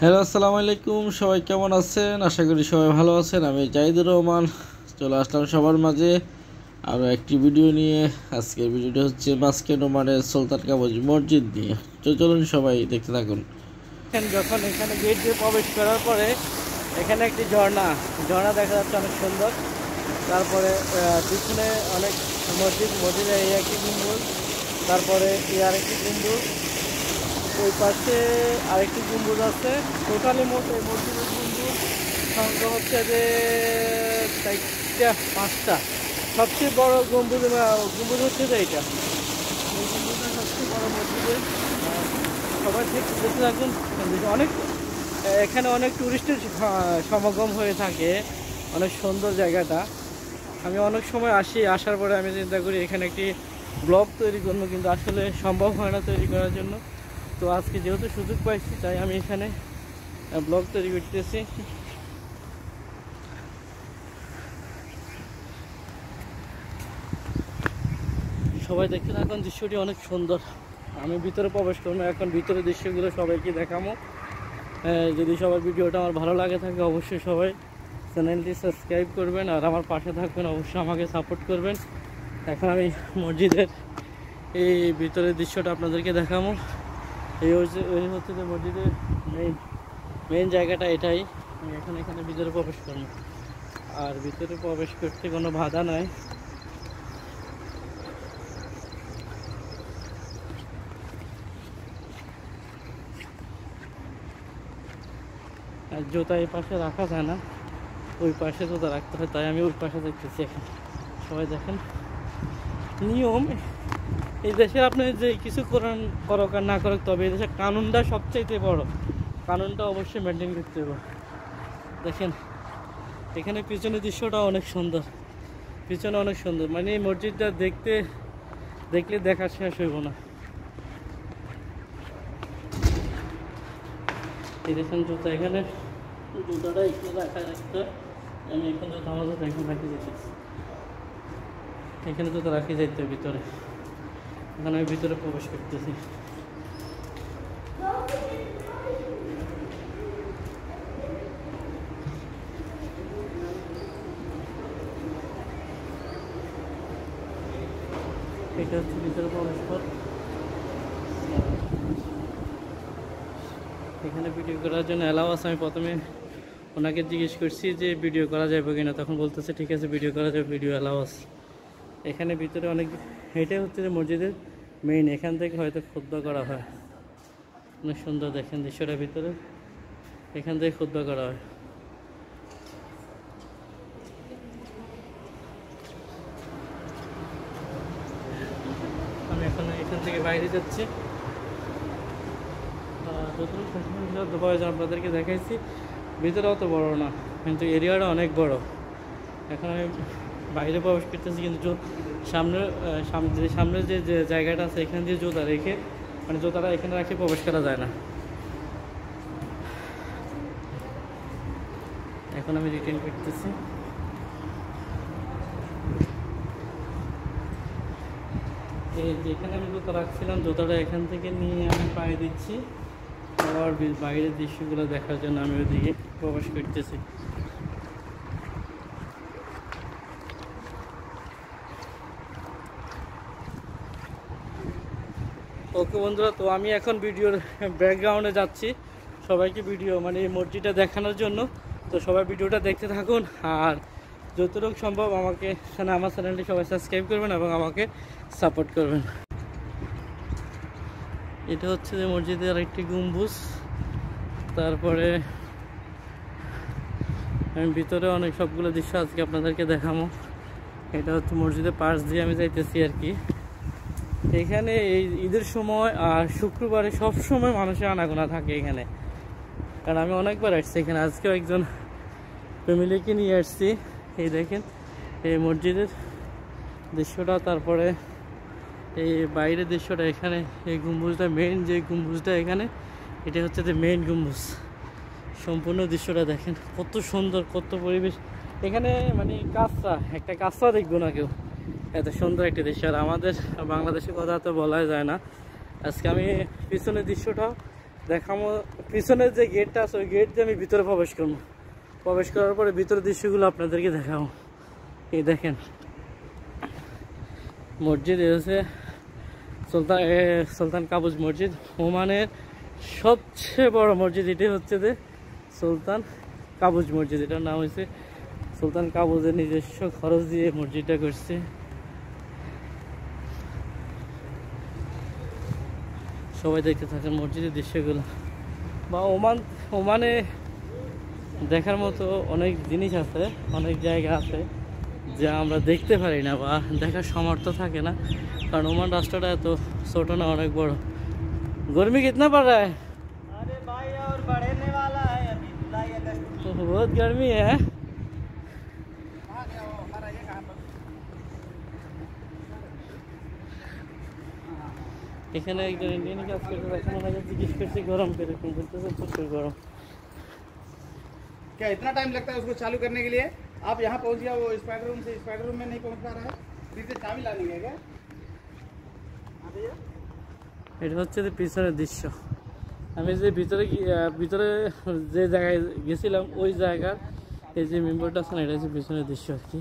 Hello, আসসালামু আলাইকুম। সবাই কেমন আছেন? আশা করি সবাই ভালো আছেন। আমি জাহিদুর রহমান চলে আসলাম সবার মাঝে আরও একটি ভিডিও নিয়ে। আজকের ভিডিওটা হচ্ছে মাস্কেট ওমানের সুলতান কাবাজ মসজিদ নিয়ে। তো চলুন সবাই দেখতে থাকুন। যখন এখানে গেট দিয়ে প্রবেশ করার পরে এখানে একটি ঝর্ণা দেখা যাচ্ছে, অনেক সুন্দর। তারপরে পিছনে অনেক মসজিদে এই একটি গম্বুজ, তারপরে এই আরেকটি গম্বুজ, ওই পাশে আরেকটি গম্বুজ আছে। টোটালি মোট এই মসজিদের গম্বুজ সংখ্যা হচ্ছে যে 4টা 5টা। সবচেয়ে বড় গম্বুজ হচ্ছে যে এইটা, এই গম্বুজটা সবচেয়ে বড় মসজিদের। সবাই দেখতে থাকুন। এখানে অনেক টুরিস্টের সমাগম হয়ে থাকে, অনেক সুন্দর জায়গাটা। আমি অনেক সময় আসার পরে আমি চিন্তা করি এখানে একটি ব্লগ তৈরি করবো, কিন্তু আসলে সম্ভব হয় না তৈরি করার জন্য। তো আজকে যেহেতু সুযোগ পাইছি, তাই আমি এখানে ব্লগ তৈরি করতেছি। সবাই দেখতে থাকুন, দৃশ্যটি অনেক সুন্দর। আমি ভিতরে প্রবেশ করবো এখন, ভিতরে দৃশ্যগুলো সবাইকে দেখাবো। যদি সবার ভিডিওটা আমার ভালো লাগে থাকে, অবশ্যই সবাই চ্যানেলটি সাবস্ক্রাইব করবেন আর আমার পাশে থাকবেন, অবশ্যই আমাকে সাপোর্ট করবেন। এখন আমি মসজিদের এই ভিতরের দৃশ্যটা আপনাদেরকে দেখাবো। এই হচ্ছে যে মসজিদের মেইন জায়গাটা এটাই। আমি এখানে ভিতরে প্রবেশ করবো, আর ভিতরে প্রবেশ করতে কোনো বাধা নাই। আর জুতা এই পাশে রাখা যায় না, ওই পাশে জুতা রাখতে হয়, তাই আমি ওই পাশে দেখতেছি। এখন সবাই দেখেন নিয়ম এই দেশের, আপনি যে কিছু করুক আর না করুক, তবে এই দেশের কানুনটা সবচাইতে বড়। কানুনটা অবশ্যই মেনটেন করতে হবে। দেখেন এখানে পিছনের দৃশ্যটা অনেক সুন্দর, পিছনে অনেক সুন্দর, মানে এই মসজিদটা দেখলে দেখা শেষ হইব না। এই দেখেন জুতা, এখানে জুতাটা একটু রাখা রাখতে, আমি এখন জুতা আমার জুতা এখন রাখি যেতেছি, এখানে জুতা রাখি যাইতে ভিতরে। এখন আমি ভিতরে প্রবেশ করতেছি। এটা হচ্ছে ভিতরে প্রবেশ পথ। এখানে ভিডিও করার জন্য অ্যালাউ আছে। আমি প্রথমে ওনাকে জিজ্ঞেস করছি যে ভিডিও করা যাবে কিনা, তখন বলতেছে ঠিক আছে ভিডিও করা যাবে, ভিডিও অ্যালাউ আছে। এখানে ভিতরে এটাই হচ্ছে যে মসজিদের মেইন, এখান থেকে হয়তো খুতবা করা হয়। অনেক সুন্দর দেখেন দৃশ্যটা ভিতরে, এখান থেকে খুতবা করা হয়। আমি এখন এখান থেকে বাইরে যাচ্ছি। আপনাদেরকে দেখাইছি, ভিতরে অত বড় না, কিন্তু এরিয়াটা অনেক বড়। এখন আমি বাইরে প্রবেশ করতেছি, কিন্তু সামনে যে জায়গাটা আছে, এখান দিয়ে জুতা রেখে, মানে জুতাটা এখানে রাখে প্রবেশ করা যায় না। এখন আমি রিটার্ন করতেছি। যেখানে আমি জুতা রাখছিলাম, জুতাটা এখান থেকে নিয়ে আমি পায়ে দিচ্ছি, আবার বাইরের দৃশ্যগুলো দেখার জন্য আমি ওইদিকে প্রবেশ করতেছি। ওকে বন্ধুরা, তো আমি এখন ভিডিওর ব্যাকগ্রাউন্ডে যাচ্ছি সবাইকে মানে এই মসজিদটা দেখানোর জন্য। তো সবাই ভিডিওটা দেখতে থাকুন, আর যতটুকু সম্ভব আমার চ্যানেলটি সবাই সাবস্ক্রাইব করবেন এবং আমাকে সাপোর্ট করবেন। এটা হচ্ছে যে মসজিদের একটি গম্বুজ। তারপরে আমি ভিতরে অনেক সবগুলো দৃশ্য আজকে আপনাদেরকে দেখাবো। এটা হচ্ছে মসজিদের পাশ দিয়ে আমি যাইতেছি আর কি। এখানে এই ঈদের সময় আর শুক্রবারে সব সময় মানুষের আনাগোনা থাকে এখানে, কারণ আমি অনেকবার আসছি এখানে। আজকেও একজন ফ্যামিলিকে নিয়ে আসছি। এই দেখেন এই মসজিদের দৃশ্যটা, তারপরে এই বাইরের দৃশ্যটা। এখানে এই গম্বুজটা মেইন, যে গম্বুজটা এখানে, এটা হচ্ছে যে মেইন গম্বুজ। সম্পূর্ণ দৃশ্যটা দেখেন কত সুন্দর, কত পরিবেশ এখানে, মানে একটা কাঁচরা দেখবো না কেউ, এত সুন্দর একটি দৃশ্য। আর আমাদের বাংলাদেশের কথা তো বলাই যায় না। আজকে আমি পিছনের দৃশ্যটাও দেখাবো পিছনের যে গেটটা আছে ওই গেট দিয়ে আমি ভিতরে প্রবেশ করবো। প্রবেশ করার পরে ভিতরের দৃশ্যগুলো আপনাদেরকে দেখাবো। এই দেখেন মসজিদ, এ হচ্ছে সুলতান কাবুজ মসজিদ, ওমানের সবচেয়ে বড় মসজিদ। এটাই হচ্ছে যে সুলতান কাবুজ মসজিদ। এটার নাম হয়েছে সুলতান কাবুজের নিজস্ব খরচ দিয়ে মসজিদটা করছে। সবাই দেখতে থাকেন মসজিদের দৃশ্যগুলো। বা ওমানে দেখার মতো অনেক জিনিস আছে, অনেক জায়গা আছে যা আমরা দেখতে পারি না বা দেখার সামর্থ্য থাকে না, কারণ ওমান রাষ্ট্রটা এত ছোট না, অনেক বড়। गर्मी कितना पड़ रहा है? अरे भाई और बढ़ने वाला है अभी जुलाई अगस्त। तो बहुत गर्मी है। এখানে একজন ইন্ডিয়ান কাজ করতে এখন ওনাকে জিজ্ঞেস করছি গরম কিরকম, বলতেছে প্রচুর গরম। क्या इतना टाइम लगता है उसको चालू करने के लिए? आप यहाँ पहुँच गया, वो स्पाइडर रूम से स्पाइडर रूम में नहीं पहुँच पा रहा है, फिर से चाबी लानी है क्या? এটা হচ্ছে যে পিছনের দৃশ্য। আমি যে ভিতরে যে জায়গায় গেছিলাম ওই জায়গার এই যে মেম্বারটা আছে না, এটা হচ্ছে পিছনের দৃশ্য আর কি।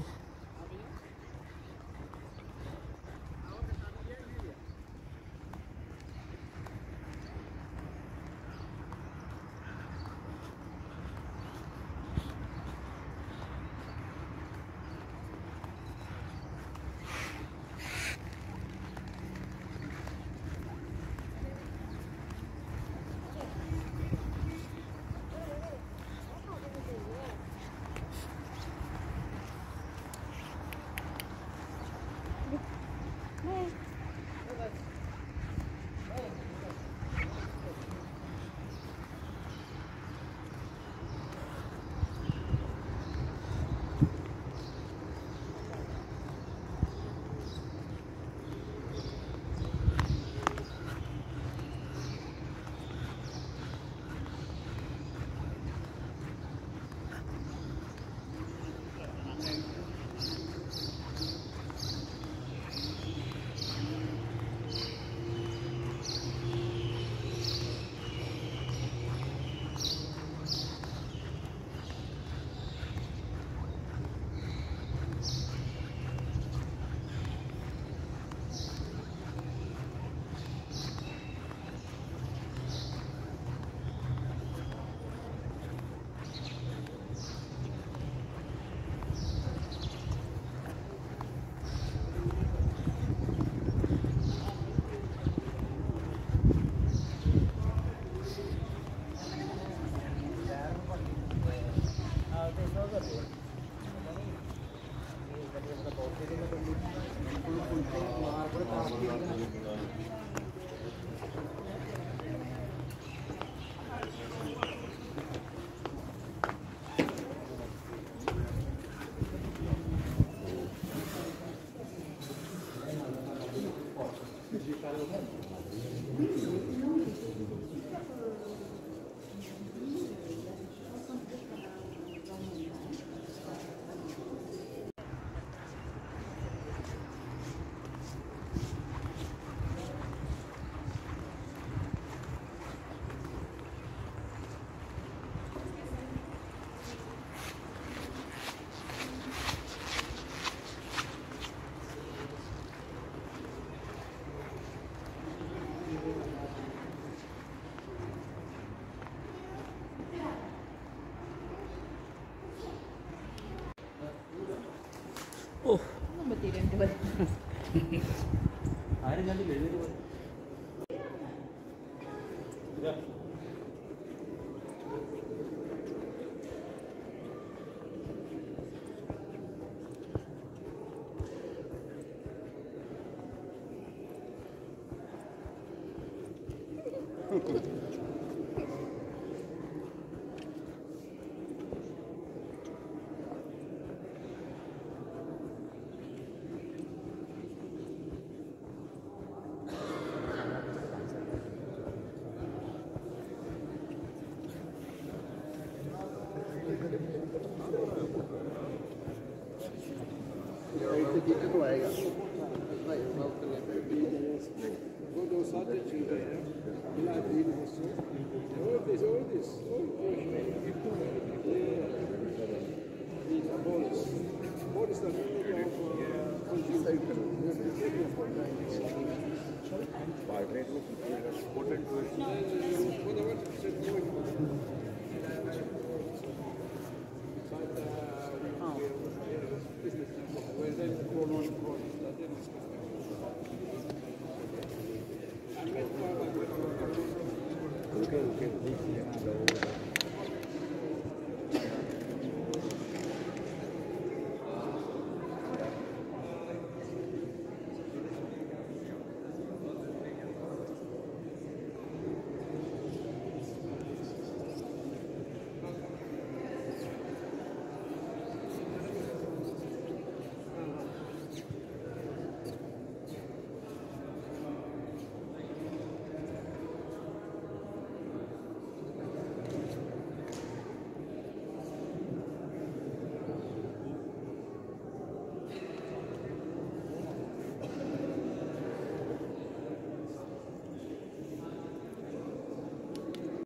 Oh. तो आएगा वो दो साथ चल रहे हैं this.